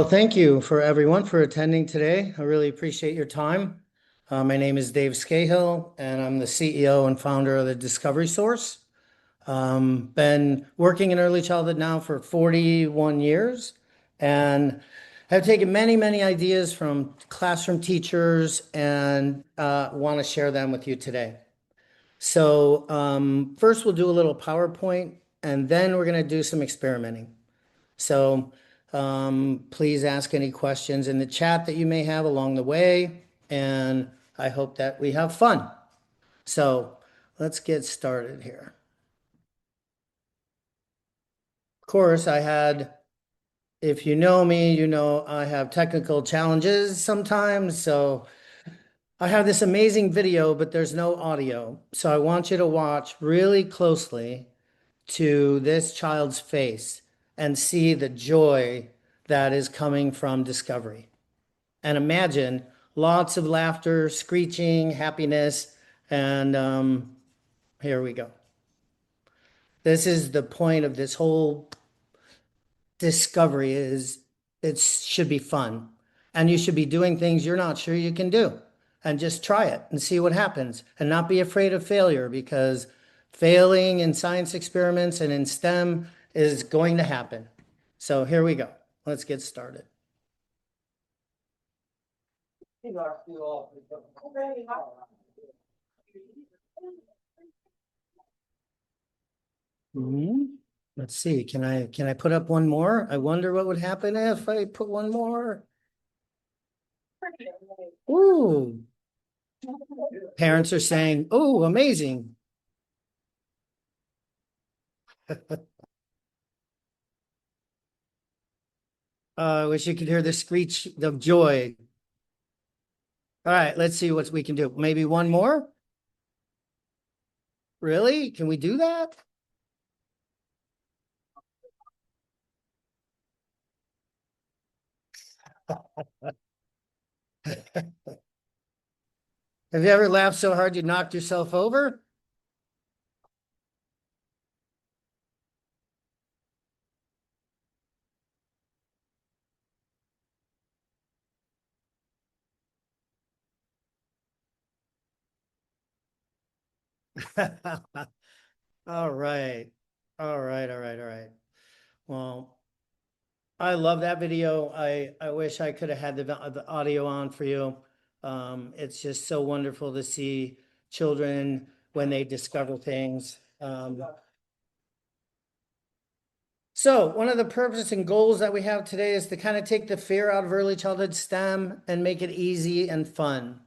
thank you for everyone for attending today. I really appreciate your time. My name is Dave Scahill, and I'm the CEO and founder of the Discovery Source. Been working in early childhood now for 41 years and have taken many, many ideas from classroom teachers and want to share them with you today. So first we'll do a little PowerPoint and then we're going to do some experimenting. So please ask any questions in the chat that you may have along the way, and I hope that we have fun. So let's get started here. Of course, if you know me, you know I have technical challenges sometimes. So I have this amazing video, but there's no audio. So I want you to watch really closely to this child's face and see the joy that is coming from discovery. And imagine lots of laughter, screeching, happiness, and here we go. This is the point of this whole discovery is it should be fun. And you should be doing things you're not sure you can do. And just try it and see what happens. And not be afraid of failure, because failing in science experiments and in STEM is going to happen. So here we go. Let's get started. Let's see. Can I put up one more? I wonder what would happen if I put one more. Ooh. Parents are saying, "Oh, amazing." I wish you could hear the screech of joy. All right, let's see what we can do. Maybe one more? Really? Can we do that? Have you ever laughed so hard you knocked yourself over? All right. All right, all right, all right. Well, I love that video. I wish I could have had the audio on for you. It's just so wonderful to see children when they discover things. So one of the purposes and goals that we have today is to kind of take the fear out of early childhood STEM and make it easy and fun.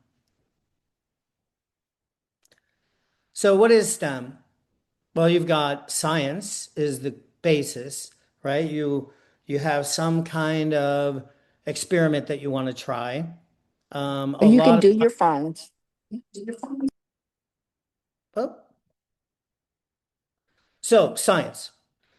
So what is STEM? Well, you've got science is the basis, right? You have some kind of experiment that you want to try. You can do your phones. Oh. So science,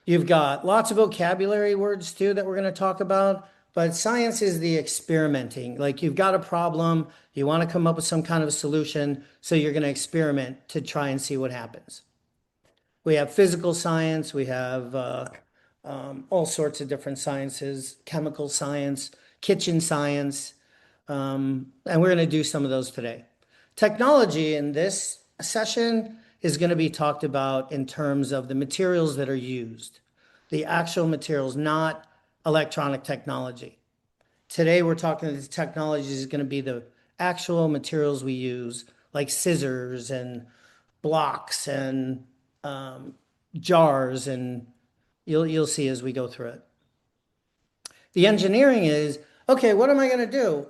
you've got lots of vocabulary words too that we're going to talk about, but science is the experimenting. Like you've got a problem, you want to come up with some kind of a solution, so you're going to experiment to try and see what happens. We have physical science, we have all sorts of different sciences, chemical science, kitchen science, and we're going to do some of those today. Technology in this session is going to be talked about in terms of the materials that are used, the actual materials, not electronic technology. Today we're talking the technology is going to be the actual materials we use, like scissors and blocks and jars, and you'll see as we go through it. The engineering is, okay, what am I going to do?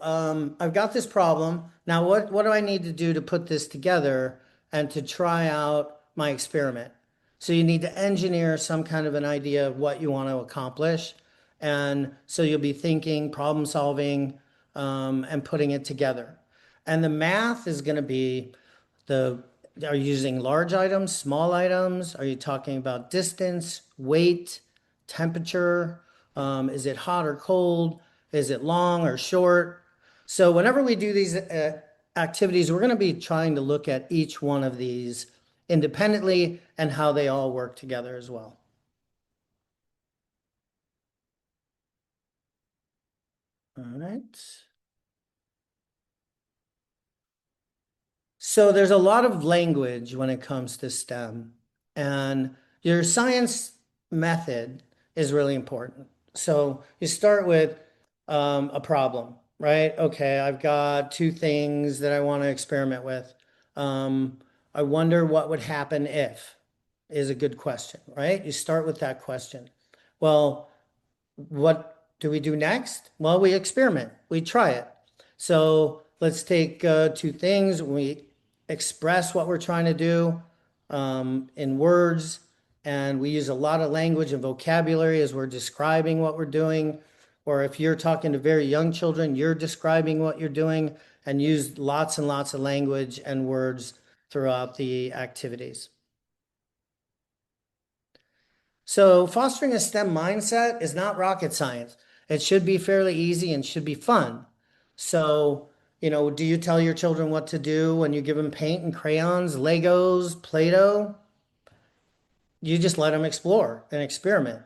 I've got this problem. Now, what do I need to do to put this together and to try out my experiment? So you need to engineer some kind of an idea of what you want to accomplish. And so you'll be thinking, problem solving, and putting it together. And the math is going to be are you using large items, small items? Are you talking about distance, weight, temperature? Is it hot or cold? Is it long or short? So whenever we do these activities, we're going to be trying to look at each one of these independently and how they all work together as well. All right. So there's a lot of language when it comes to STEM, and your science method is really important. So you start with a problem, right? Okay, I've got two things that I want to experiment with. Um, I wonder what would happen if is a good question, right? You start with that question. Well, what do we do next? Well, we experiment, we try it. So let's take two things. We express what we're trying to do in words, and we use a lot of language and vocabulary as we're describing what we're doing. Or if you're talking to very young children, you're describing what you're doing and use lots and lots of language and words throughout the activities. So fostering a STEM mindset is not rocket science. It should be fairly easy and should be fun. So, do you tell your children what to do when you give them paint and crayons, Legos, Play-Doh? You just let them explore and experiment.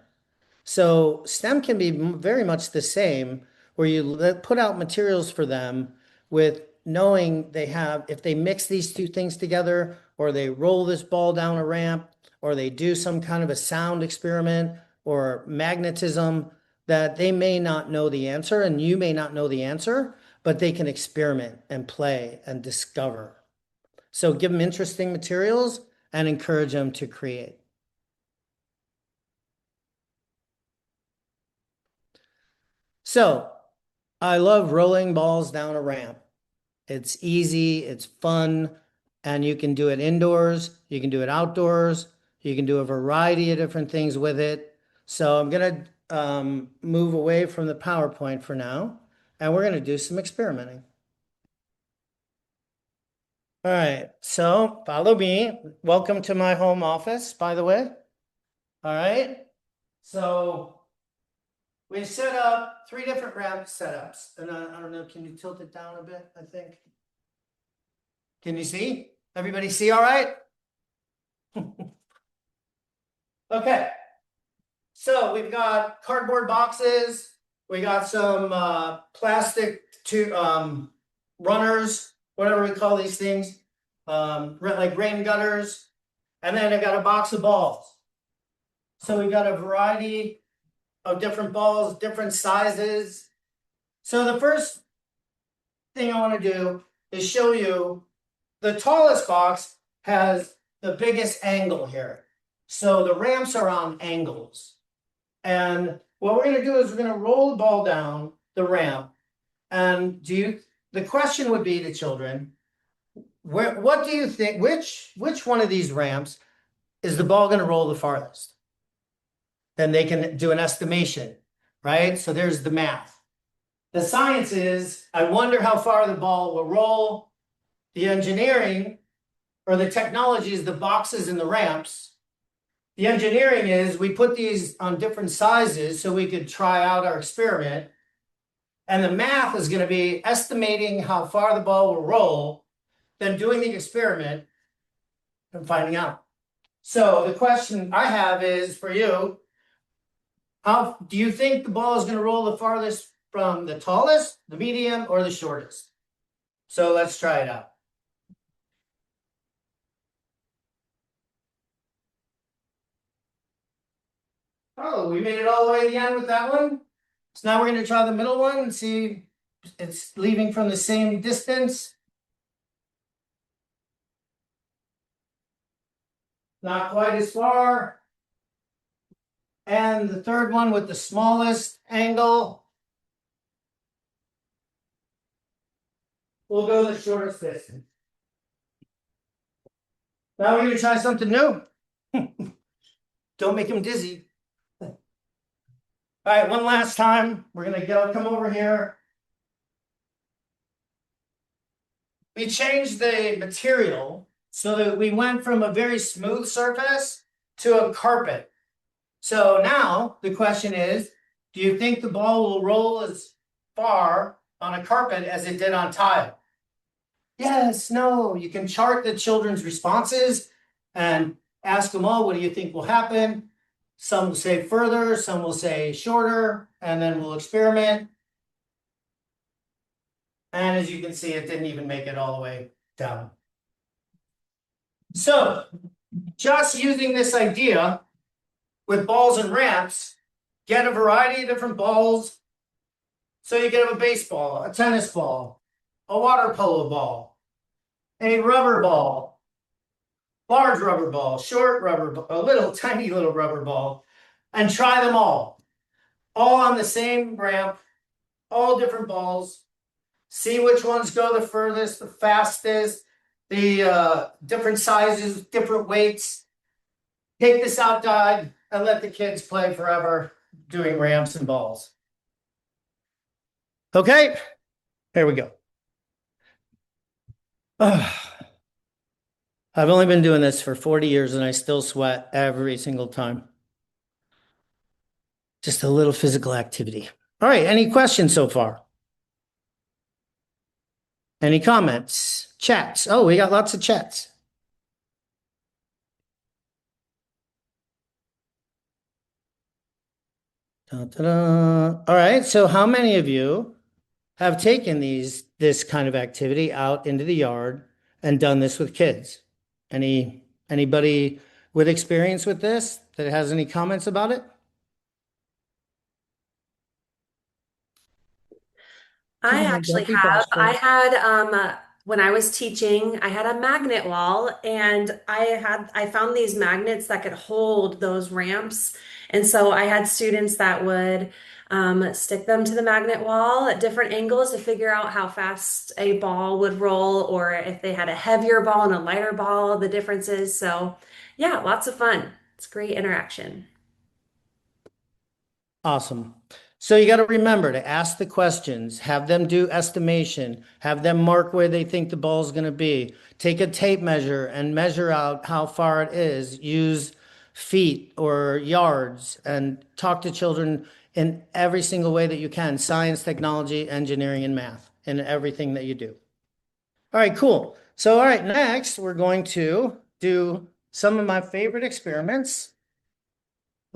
So STEM can be very much the same, where you put out materials for them with knowing they have, if they mix these two things together, or they roll this ball down a ramp, or they do some kind of a sound experiment or magnetism, that they may not know the answer and you may not know the answer, but they can experiment and play and discover. So give them interesting materials and encourage them to create. So I love rolling balls down a ramp. It's easy, it's fun, and you can do it indoors, you can do it outdoors, you can do a variety of different things with it. So I'm going to move away from the PowerPoint for now, and we're going to do some experimenting. All right, so follow me. Welcome to my home office, by the way. All right, so we set up 3 different ramp setups. And I don't know, can you tilt it down a bit, I think? Can you see? Everybody see all right? Okay. So we've got cardboard boxes. We got some plastic runners, whatever we call these things, like rain gutters. And then I've got a box of balls. So we've got a variety of different balls, different sizes. So the first thing I want to do is show you the tallest box has the biggest angle here. So the ramps are on angles. And what we're going to do is we're going to roll the ball down the ramp. And the question would be to children, what do you think, which one of these ramps is the ball going to roll the farthest? Then they can do an estimation, right? So there's the math. The science is, I wonder how far the ball will roll. The engineering or the technology is the boxes and the ramps. The engineering is we put these on different sizes so we could try out our experiment. And the math is going to be estimating how far the ball will roll, then doing the experiment and finding out. So the question I have is for you, how do you think the ball is going to roll the farthest from the tallest, the medium, or the shortest? So let's try it out. Oh, we made it all the way to the end with that one. So now we're going to try the middle one and see it's leaving from the same distance. Not quite as far. And the third one with the smallest angle. We'll go the shortest distance. Now we're going to try something new. Don't make him dizzy. All right, one last time. We're going to come over here. We changed the material so that we went from a very smooth surface to a carpet. So now the question is, do you think the ball will roll as far on a carpet as it did on tile? Yes, no. You can chart the children's responses and ask them all, what do you think will happen? Some will say further, some will say shorter, and then we'll experiment. And as you can see, it didn't even make it all the way down. So just using this idea with balls and ramps, get a variety of different balls. So you can have a baseball, a tennis ball, a water polo ball, a rubber ball, large rubber ball, short rubber ball, a little tiny little rubber ball, and try them all on the same ramp, all different balls. See which ones go the furthest, the fastest, the different sizes, different weights. Take this outside and let the kids play forever doing ramps and balls. Okay, here we go. I've only been doing this for 40 years and I still sweat every single time. Just a little physical activity. All right, any questions so far? Any comments? Chats? Oh, we got lots of chats. Da-da-da. All right, so how many of you have taken this kind of activity out into the yard and done this with kids? Anybody with experience with this that has any comments about it? Come I on, actually don't be have. I bashful. had when I was teaching, I had a magnet wall and I found these magnets that could hold those ramps. And so I had students that would stick them to the magnet wall at different angles to figure out how fast a ball would roll or if they had a heavier ball and a lighter ball, the differences. So yeah, lots of fun. It's great interaction. Awesome. So you got to remember to ask the questions, have them do estimation, have them mark where they think the ball is going to be. Take a tape measure and measure out how far it is. Use feet or yards and talk to children in every single way that you can. Science, technology, engineering, and math in everything that you do. All right, cool. So, all right, next we're going to do some of my favorite experiments.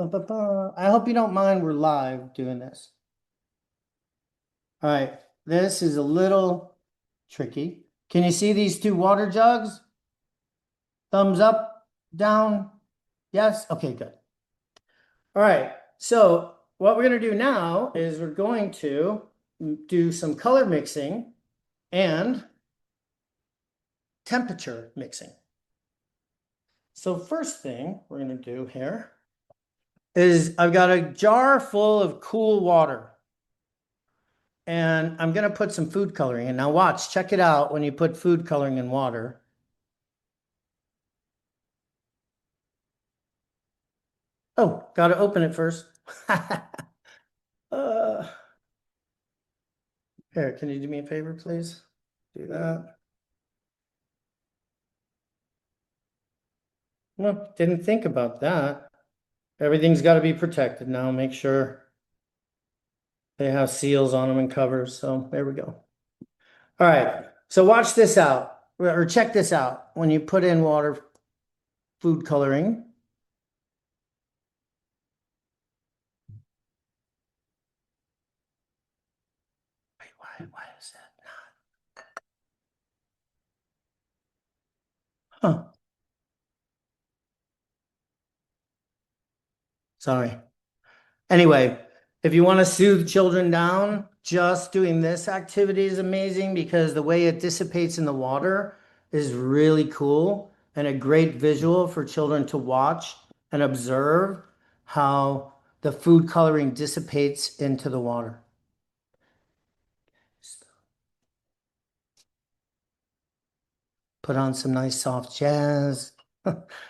I hope you don't mind we're live doing this. All right, this is a little tricky. Can you see these two water jugs? Thumbs up, down, yes? Okay, good. All right, so what we're going to do now is we're going to do some color mixing and temperature mixing. So first thing we're going to do here is I've got a jar full of cool water. And I'm going to put some food coloring in. Now watch, check it out when you put food coloring in water. Oh, got to open it first. uh, Here, can you do me a favor, please? Do that. No, didn't think about that. Everything's got to be protected now. Make sure they have seals on them and covers. So there we go. All right. So watch this out or check this out. When you put in water food coloring, wait, why is that? Huh. Sorry. Anyway, if you want to soothe children down, just doing this activity is amazing because the way it dissipates in the water is really cool and a great visual for children to watch and observe how the food coloring dissipates into the water. Put on some nice soft jazz,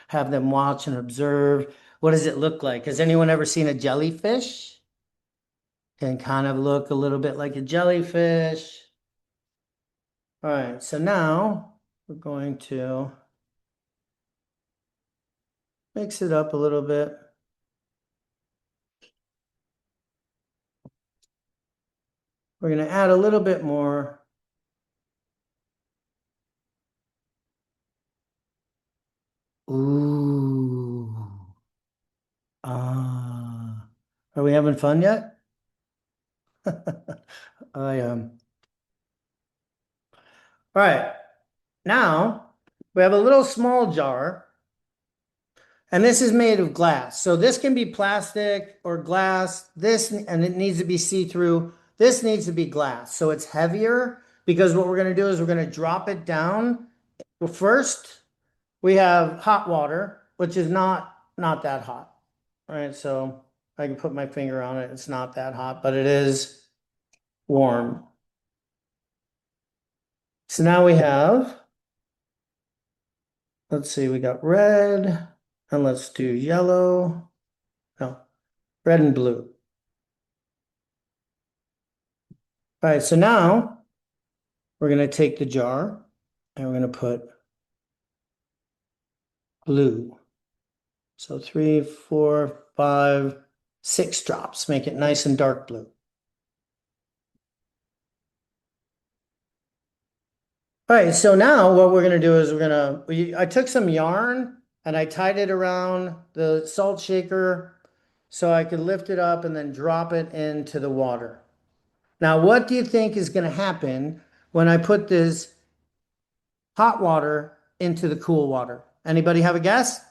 have them watch and observe. What does it look like? Has anyone ever seen a jellyfish? Can kind of look a little bit like a jellyfish. All right, so now we're going to mix it up a little bit. We're going to add a little bit more. Ooh. Ah. Are we having fun yet? I am. All right, now we have a little small jar, and this is made of glass. So this can be plastic or glass. This, and it needs to be see-through. This needs to be glass. So it's heavier because what we're going to do is we're going to drop it down. Well, first we have hot water, which is not that hot. All right, so I can put my finger on it. It's not that hot, but it is warm. So now we have, let's see, we got red, and let's do yellow. No, red and blue. All right, so now we're going to take the jar and we're going to put blue. So 3, 4, 5, 6 drops. Make it nice and dark blue. All right, so now what we're going to do is I took some yarn and I tied it around the salt shaker so I could lift it up and then drop it into the water. Now, what do you think is going to happen when I put this hot water into the cool water? Anybody have a guess?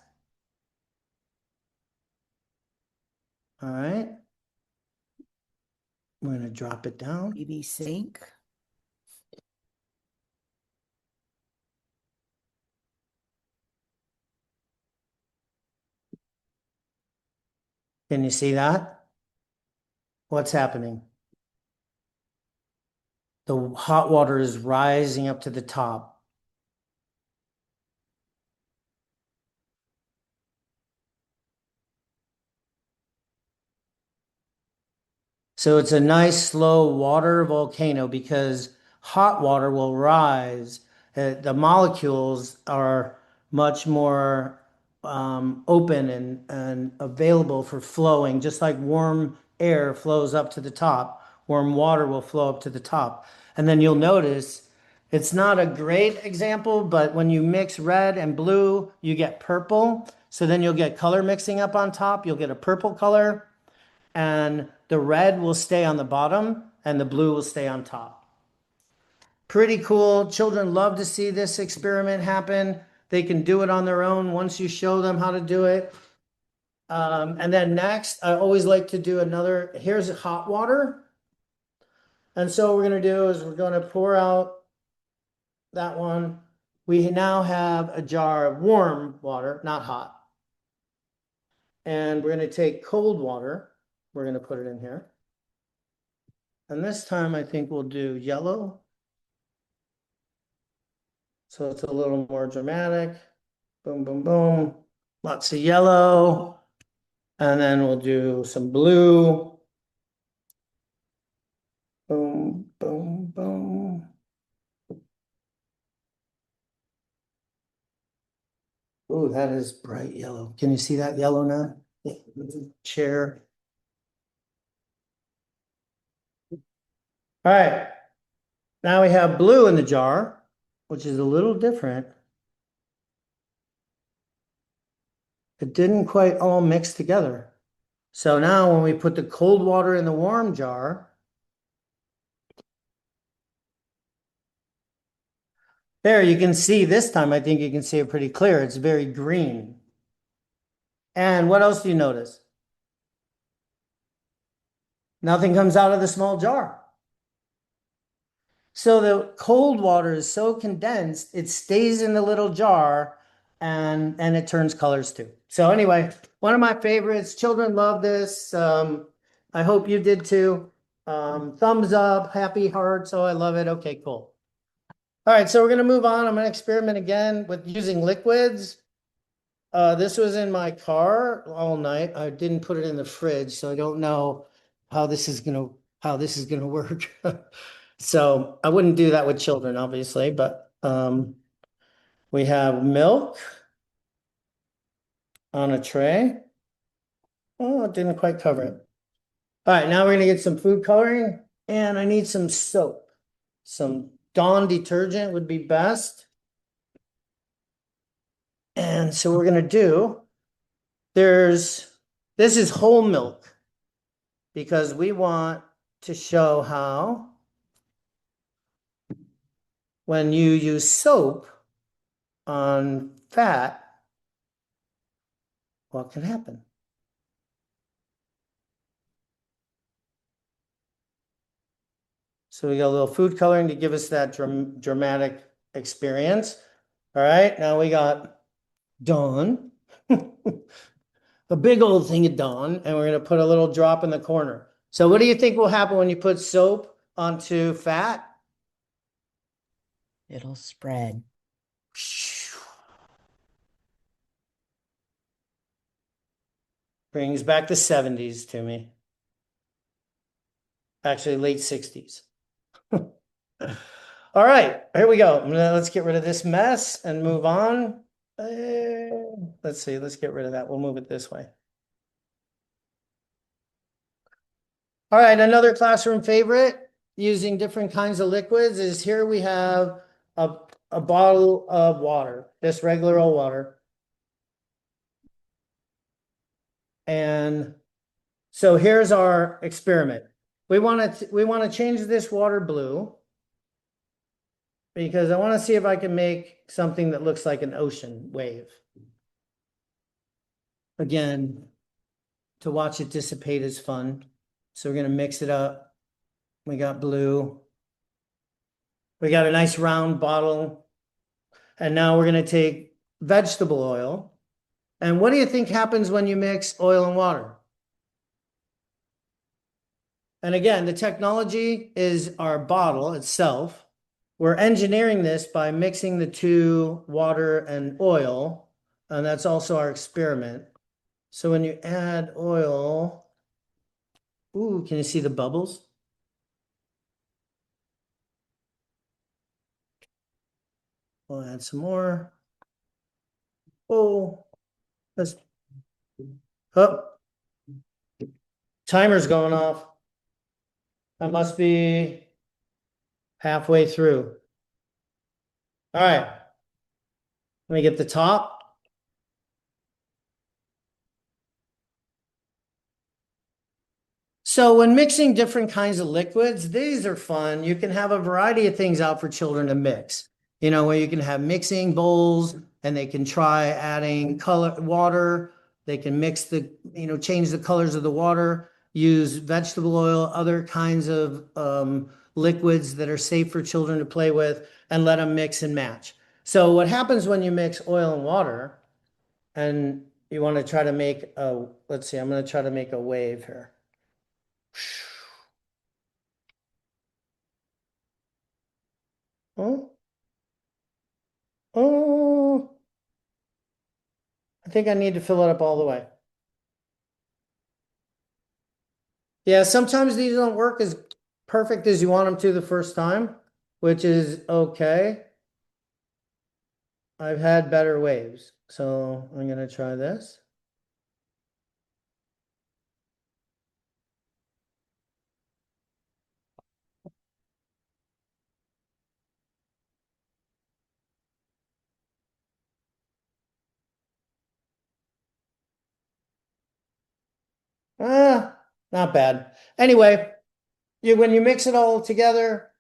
All right. We're going to drop it down. Maybe sink. Can you see that? What's happening? The hot water is rising up to the top. So it's a nice slow water volcano because hot water will rise. The molecules are much more open and available for flowing, just like warm air flows up to the top. Warm water will flow up to the top. And then you'll notice it's not a great example, but when you mix red and blue, you get purple. So then you'll get color mixing up on top. You'll get a purple color, and the red will stay on the bottom and the blue will stay on top. Pretty cool. Children love to see this experiment happen. They can do it on their own once you show them how to do it. And then next, I always like to do another, here's hot water. And so what we're going to do is we're going to pour out that one. We now have a jar of warm water, not hot. And we're going to take cold water. We're going to put it in here. And this time I think we'll do yellow. So it's a little more dramatic. Boom, boom, boom. Lots of yellow. And then we'll do some blue. Boom, boom, boom. Oh, that is bright yellow. Can you see that yellow now? Chair. All right. Now we have blue in the jar, which is a little different. It didn't quite all mix together. So now when we put the cold water in the warm jar, there you can see this time, I think you can see it pretty clear. It's very green. And what else do you notice? Nothing comes out of the small jar. So the cold water is so condensed, it stays in the little jar and it turns colors too. So anyway, one of my favorites. Children love this. I hope you did too. Thumbs up, happy hearts. Oh, I love it. Okay, cool. All right, so we're going to move on. I'm going to experiment again with using liquids. This was in my car all night. I didn't put it in the fridge, so I don't know how this is going to work. So I wouldn't do that with children, obviously, but we have milk on a tray. Oh, it didn't quite cover it. All right, now we're going to get some food coloring, and I need some soap. Some Dawn detergent would be best. And so we're going to do, this is whole milk because we want to show how when you use soap on fat, what can happen? So we got a little food coloring to give us that dramatic experience. All right, now we got Dawn, a big old thing of Dawn, and we're going to put a little drop in the corner. So what do you think will happen when you put soap onto fat? It'll spread. Brings back the 70s to me. Actually, late 60s. All right, here we go. Let's get rid of this mess and move on. Let's see, let's get rid of that. We'll move it this way. All right, another classroom favorite using different kinds of liquids is here we have a bottle of water, just regular old water. And so here's our experiment. We want to change this water blue because I want to see if I can make something that looks like an ocean wave. Again, to watch it dissipate is fun. So we're going to mix it up. We got blue. We got a nice round bottle. And now we're going to take vegetable oil. And what do you think happens when you mix oil and water? And again, the technology is our bottle itself. We're engineering this by mixing the two, water and oil. And that's also our experiment. So when you add oil, ooh, can you see the bubbles? We'll add some more. Oh, let's, oh, timer's going off. That must be halfway through. All right. Let me get the top. So when mixing different kinds of liquids, these are fun. You can have a variety of things out for children to mix. You know, where you can have mixing bowls and they can try adding color water. They can mix the, change the colors of the water, use vegetable oil, other kinds of liquids that are safe for children to play with, and let them mix and match. So what happens when you mix oil and water and you want to try to make let's see, I'm going to try to make a wave here. Oh, oh, I think I need to fill it up all the way. Yeah, sometimes these don't work as perfect as you want them to the first time, which is okay. I've had better waves, so I'm going to try this. Not bad. Anyway, when you mix it all together,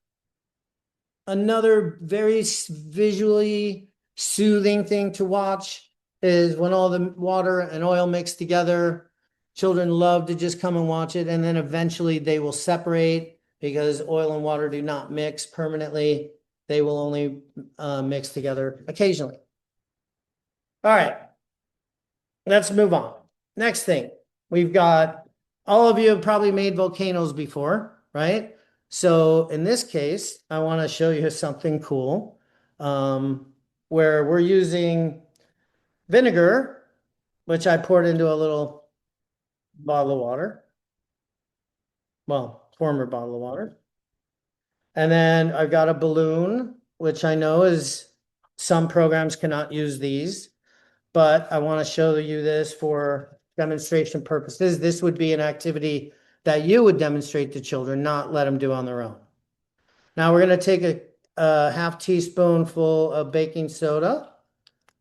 another very visually soothing thing to watch is when all the water and oil mix together. Children love to just come and watch it, and then eventually they will separate because oil and water do not mix permanently. They will only mix together occasionally. All right, let's move on. Next thing, we've got, all of you have probably made volcanoes before, right? So in this case, I want to show you something cool where we're using vinegar, which I poured into a little bottle of water. Well, former bottle of water. And then I've got a balloon, which I know is some programs cannot use these, but I want to show you this for demonstration purposes. This would be an activity that you would demonstrate to children, not let them do on their own. Now we're going to take a half teaspoonful of baking soda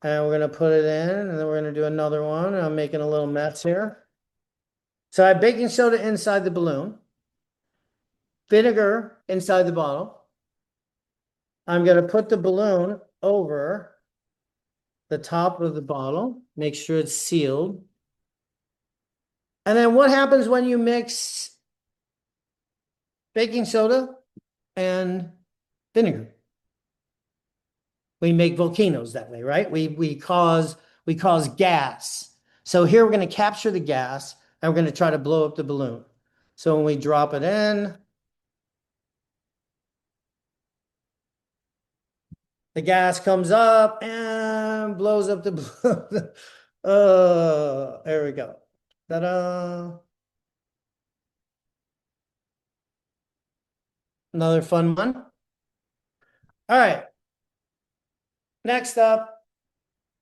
and we're going to put it in, and then we're going to do another one. I'm making a little mess here. So I have baking soda inside the balloon, vinegar inside the bottle, I'm going to put the balloon over the top of the bottle, make sure it's sealed. And then what happens when you mix baking soda and vinegar? We make volcanoes that way, right? We cause gas. So here we're going to capture the gas and we're going to try to blow up the balloon. So when we drop it in, the gas comes up and blows up the balloon. There we go. Ta-da. Another fun one. All right. Next up,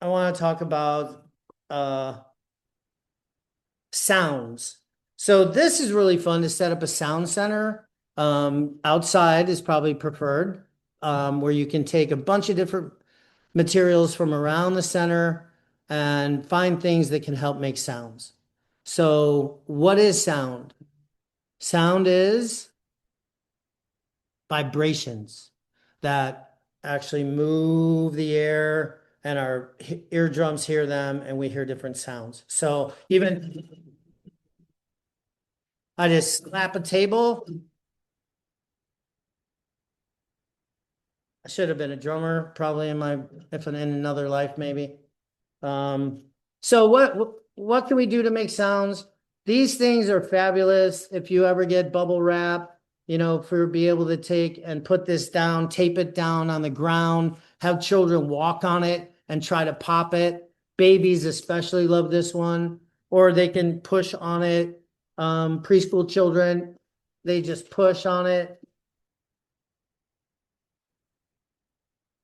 I want to talk about sounds. So this is really fun to set up a sound center. Outside is probably preferred, where you can take a bunch of different materials from around the center and find things that can help make sounds. So what is sound? Sound is vibrations that actually move the air and our eardrums hear them and we hear different sounds. So even I just slap a table. I should have been a drummer probably in another life maybe. Um, so what can we do to make sounds? These things are fabulous. If you ever get bubble wrap, for be able to take and put this down, tape it down on the ground, have children walk on it and try to pop it. Babies especially love this one, or they can push on it. Preschool children, they just push on it.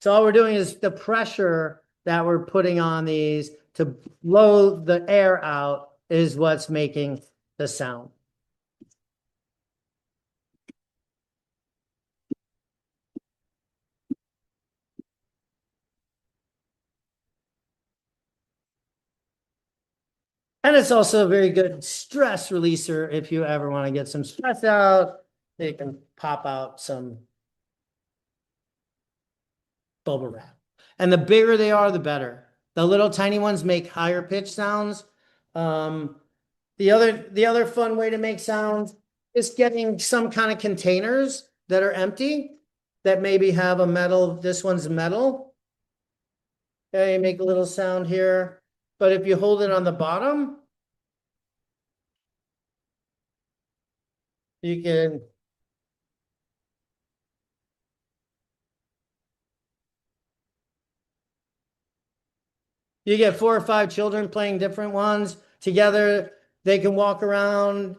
So all we're doing is the pressure that we're putting on these to blow the air out is what's making the sound. And it's also a very good stress releaser if you ever want to get some stress out. You can pop out some bubble wrap. And the bigger they are, the better. The little tiny ones make higher pitch sounds. The other fun way to make sounds is getting some kind of containers that are empty that maybe have a metal. This one's metal. Okay, you make a little sound here. But if you hold it on the bottom, you get 4 or 5 children playing different ones together. They can walk around,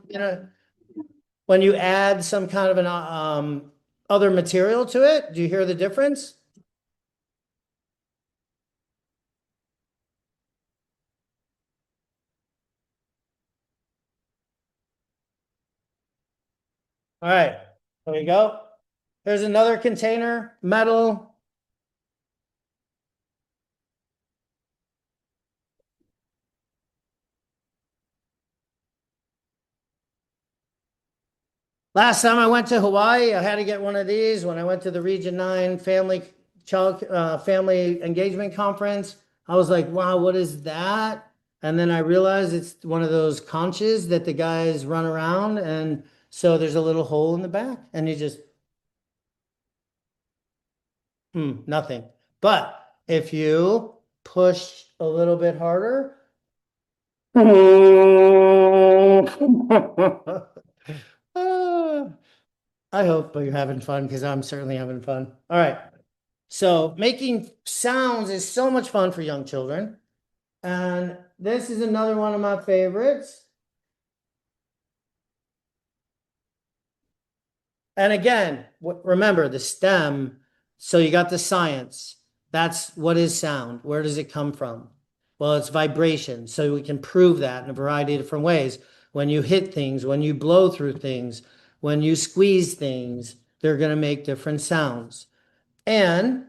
when you add some kind of an other material to it. Do you hear the difference? All right, there we go. There's another container, metal. Last time I went to Hawaii, I had to get one of these when I went to the Region 9 family engagement conference. I was like, wow, what is that? And then I realized it's one of those conches that the guys run around. And so there's a little hole in the back and you just, nothing. But if you push a little bit harder, Ah, I hope you're having fun because I'm certainly having fun. All right. So making sounds is so much fun for young children. And this is another one of my favorites. And again, remember the STEM. So you got the science. That's what is sound. Where does it come from? Well, it's vibration. So we can prove that in a variety of different ways. When you hit things, when you blow through things, when you squeeze things, they're going to make different sounds. And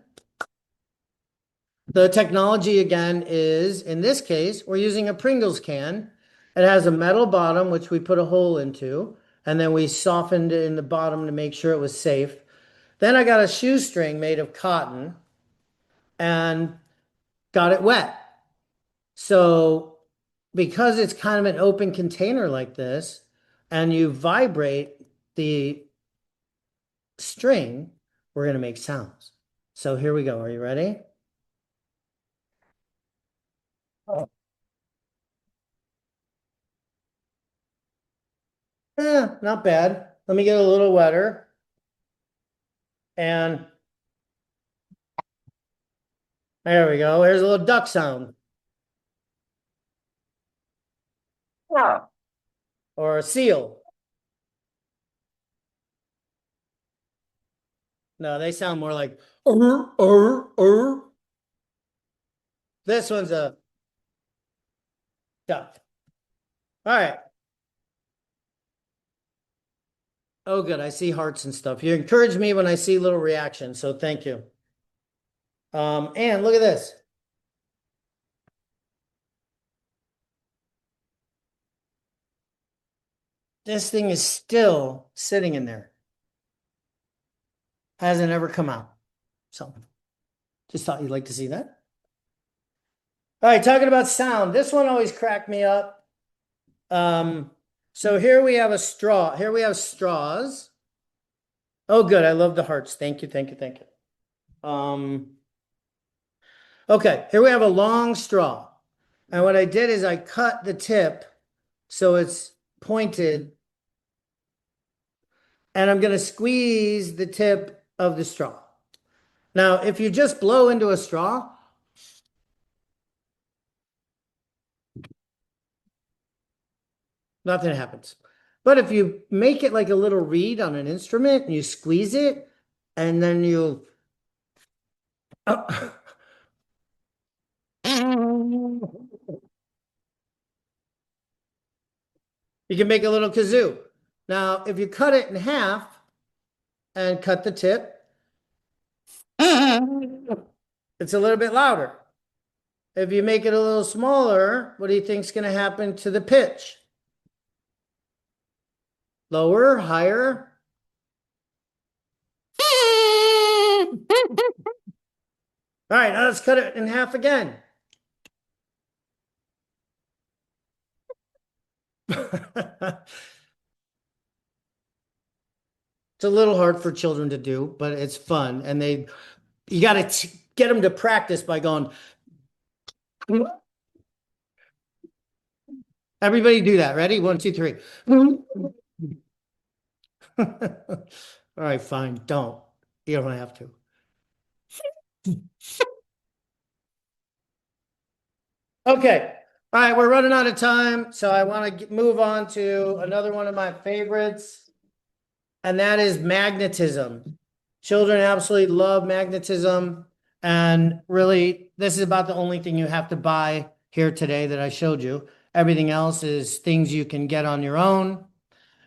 the technology again is, in this case, we're using a Pringles can. It has a metal bottom, which we put a hole into, and then we softened it in the bottom to make sure it was safe. Then I got a shoestring made of cotton and got it wet. So because it's kind of an open container like this, and you vibrate the string, we're going to make sounds. So here we go. Are you ready? Not bad. Let me get a little wetter. And there we go. Here's a little duck sound. Or a seal. No, they sound more like This one's a duck. All right. Oh, good. I see hearts and stuff. You encourage me when I see little reactions, so thank you. And look at this. This thing is still sitting in there. Hasn't ever come out. So just thought you'd like to see that. All right, talking about sound. This one always cracked me up. So here we have a straw. Here we have straws. Oh, good. I love the hearts. Thank you, thank you, thank you. Okay, here we have a long straw. And what I did is I cut the tip so it's pointed. And I'm going to squeeze the tip of the straw. Now, if you just blow into a straw, nothing happens. But if you make it like a little reed on an instrument and you squeeze it, and then you you can make a little kazoo. Now, if you cut it in half and cut the tip, it's a little bit louder. If you make it a little smaller, what do you think is going to happen to the pitch? Lower, higher? All right, now let's cut it in half again. It's a little hard for children to do, but it's fun. And you got to get them to practice by going. Everybody do that. Ready? 1, 2, 3. All right, fine. Don't. You don't have to. Okay. All right, we're running out of time, so I want to move on to another one of my favorites, and that is magnetism. Children absolutely love magnetism, and really, this is about the only thing you have to buy here today that I showed you. Everything else is things you can get on your own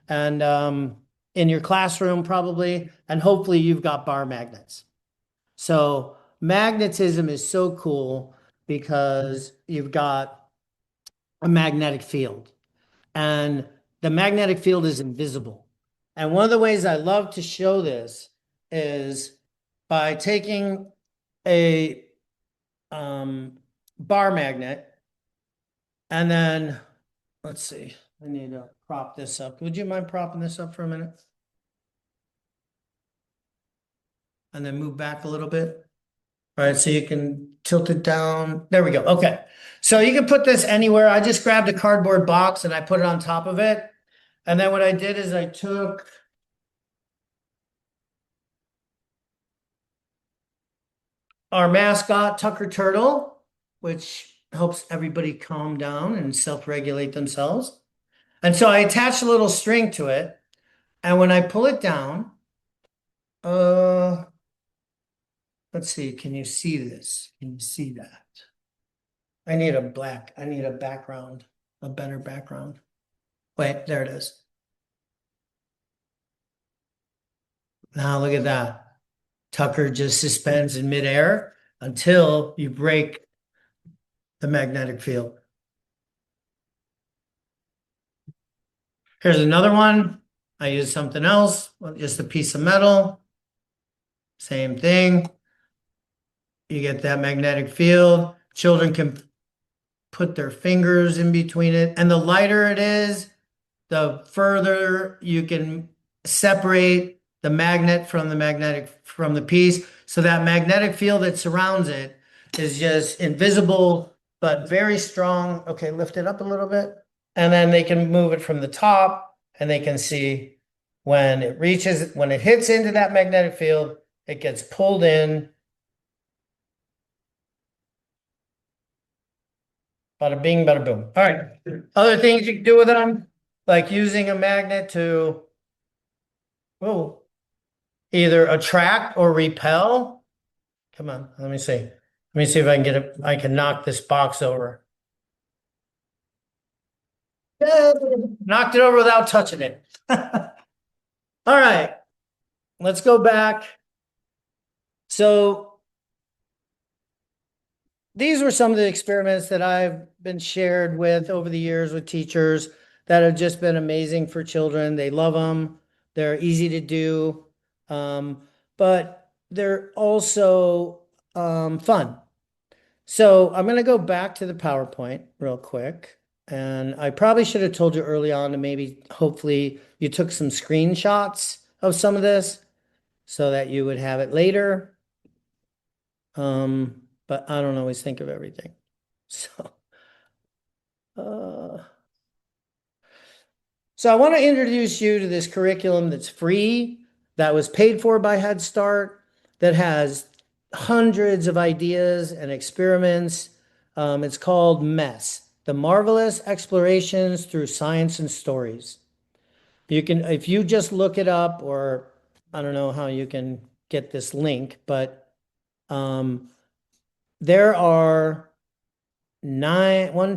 and in your classroom probably, and hopefully you've got bar magnets. So magnetism is so cool because you've got a magnetic field, and the magnetic field is invisible. And one of the ways I love to show this is by taking a bar magnet, and then let's see, I need to prop this up. Would you mind propping this up for a minute? And then move back a little bit. All right, so you can tilt it down. There we go. Okay. So you can put this anywhere. I just grabbed a cardboard box and I put it on top of it. And then what I did is I took our mascot, Tucker Turtle, which helps everybody calm down and self-regulate themselves. And so I attached a little string to it. And when I pull it down, let's see, can you see this? Can you see that? I need a background, a better background. Wait, there it is. Now look at that. Tucker just suspends in midair until you break the magnetic field. Here's another one. I used something else, just a piece of metal. Same thing. You get that magnetic field. Children can put their fingers in between it. And the lighter it is, the further you can separate the magnet from the piece. So that magnetic field that surrounds it is just invisible, but very strong. Okay, lift it up a little bit. And then they can move it from the top and they can see when it hits into that magnetic field, it gets pulled in. Bada bing, bada boom. All right. Other things you can do with them, like using a magnet to, either attract or repel. Come on, let me see. Let me see if I can get it. I can knock this box over. Knocked it over without touching it. All right, let's go back. So these were some of the experiments that I've been shared with over the years with teachers that have just been amazing for children. They love them. They're easy to do, but they're also fun. So I'm going to go back to the PowerPoint real quick. And I probably should have told you early on to maybe, hopefully, you took some screenshots of some of this so that you would have it later. But I don't always think of everything. So I want to introduce you to this curriculum that's free, that was paid for by Head Start, that has hundreds of ideas and experiments. It's called MESS, The Marvelous Explorations Through Science and Stories. You can, if you just look it up, or I don't know how you can get this link, but there are 9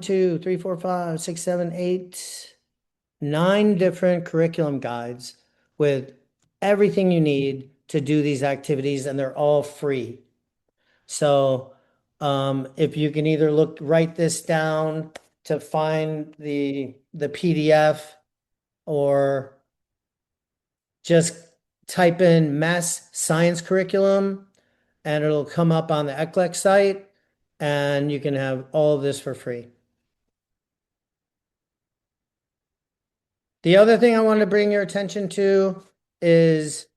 different curriculum guides with everything you need to do these activities, and they're all free. So if you can either write this down to find the PDF, or just type in MESS science curriculum and it'll come up on the ECLEC site, and you can have all of this for free. The other thing I want to bring your attention to is,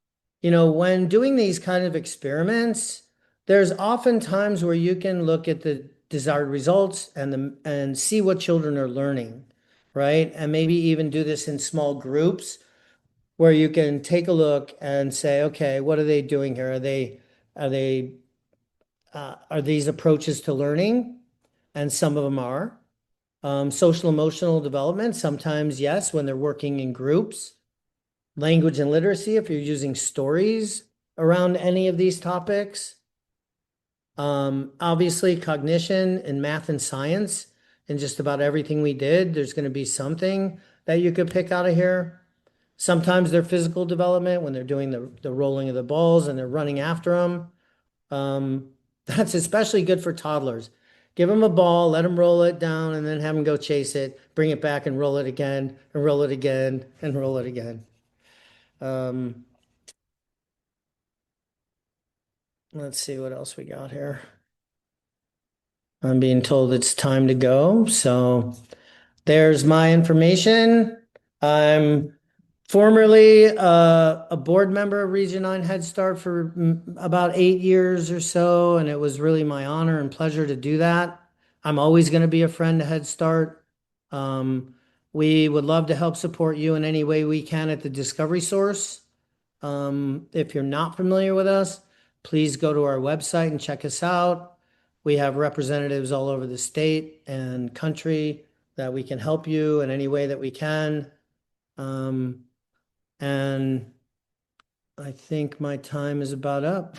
when doing these kind of experiments, there's often times where you can look at the desired results and see what children are learning, right? And maybe even do this in small groups where you can take a look and say, okay, what are they doing here? Are these approaches to learning? And some of them are. Social emotional development, sometimes yes, when they're working in groups. Language and literacy, if you're using stories around any of these topics. Obviously cognition in math and science, and just about everything we did, there's going to be something that you could pick out of here. Sometimes their physical development, when they're doing the rolling of the balls and they're running after them. That's especially good for toddlers. Give them a ball, let them roll it down, and then have them go chase it, bring it back and roll it again, and roll it again, and roll it again. Let's see what else we got here. I'm being told it's time to go, so there's my information. I'm formerly a board member of Region 9 Head Start for about 8 years or so, and it was really my honor and pleasure to do that. I'm always going to be a friend to Head Start. We would love to help support you in any way we can at the Discovery Source. If you're not familiar with us, please go to our website and check us out. We have representatives all over the state and country that we can help you in any way that we can. And I think my time is about up.